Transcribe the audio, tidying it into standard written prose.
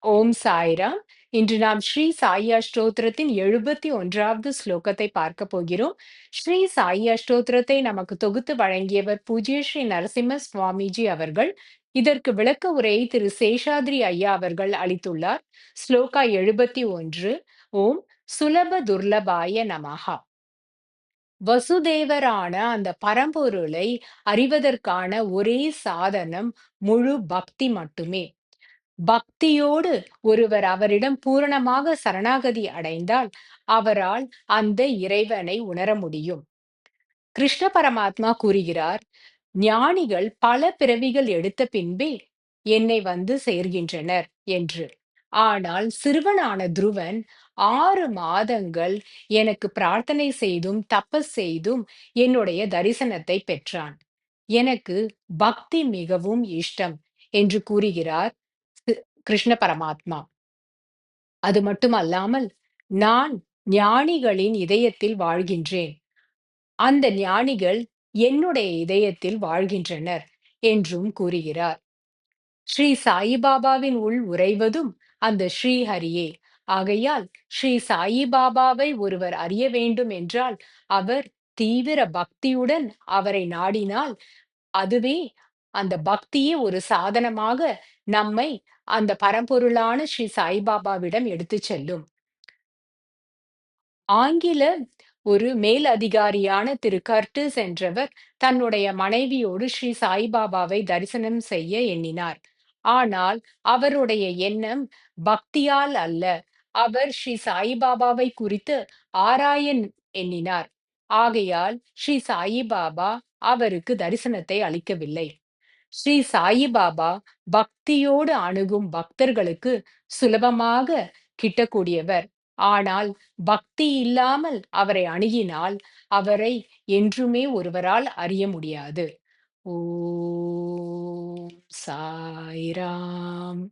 ஓம் சாய்ராம். இன்று நாம் ஸ்ரீ சாயி அஷ்டோத்திரத்தின் 71வது ஸ்லோகத்தை பார்க்க போகிறோம். ஸ்ரீ சாயி அஷ்டோத்திரத்தை நமக்கு தொகுத்து வழங்கியவர் பூஜ்ய ஸ்ரீ நரசிம்ம சுவாமிஜி அவர்கள். இதற்கு விளக்க உரையை திரு சேஷாத்ரி ஐயா அவர்கள் அளித்துள்ளார். ஸ்லோகா 71. ஓம் சுலப துர்லபாய நமஹா. வசுதேவரான அந்த பரம்பொருளை அறிவதற்கான ஒரே சாதனம் முழு பக்தி மட்டுமே. பக்தியோடு ஒருவர் அவரிடம் பூரணமாக சரணாகதி அடைந்தால் அவரால் அந்த இறைவனை உணர முடியும். கிருஷ்ண பரமாத்மா கூறுகிறார், ஞானிகள் பல பிறவிகள் எடுத்த பின்பே என்னை வந்து சேர்கின்றனர் என்று. ஆனால் சிறுவனான துருவன் 6 மாதங்கள் எனக்கு பிரார்த்தனை செய்தும் தபஸ் செய்தும் என்னுடைய தரிசனத்தை பெற்றான். எனக்கு பக்தி மிகவும் இஷ்டம் என்று கூறுகிறார் கிருஷ்ண பரமாத்மா. அது மட்டுமல்லாமல், நான் ஞானிகளின் இதயத்தில் வாழ்கின்றேன். அந்த ஞானிகள் என்னுடைய இதயத்தில் வாழ்கின்றனர் என்றும் கூறுகிறார். ஸ்ரீ சாயிபாபாவின் உள் உறைவதும் அந்த ஸ்ரீஹரியே. ஆகையால் ஸ்ரீ சாயிபாபாவை ஒருவர் அறிய வேண்டும் என்றால் அவர் தீவிர பக்தியுடன் அவரை நாடினால் அதுவே அந்த பக்தியே ஒரு சாதனமாக நம்மை அந்த பரம்பொருளான ஸ்ரீ சாய்பாபாவிடம் எடுத்துச் செல்லும். ஆங்கில ஒரு மேல் அதிகாரியான திரு கர்டிஸ் என்றவர் தன்னுடைய மனைவியோடு ஸ்ரீ சாய்பாபாவை தரிசனம் செய்ய எண்ணினார். ஆனால் அவருடைய எண்ணம் பக்தியால் அல்ல. அவர் ஸ்ரீ சாயிபாபாவை குறித்து ஆராய எண்ணினார். ஆகையால் ஸ்ரீ சாயிபாபா அவருக்கு தரிசனத்தை அளிக்கவில்லை. ஸ்ரீ சாயிபாபா பக்தியோடு அணுகும் பக்தர்களுக்கு சுலபமாக கிட்டக்கூடியவர். ஆனால் பக்தி இல்லாமல் அவரை அணுகினால் அவரை என்றுமே ஒருவரால் அறிய முடியாது. ஓம் சாய்ராம்.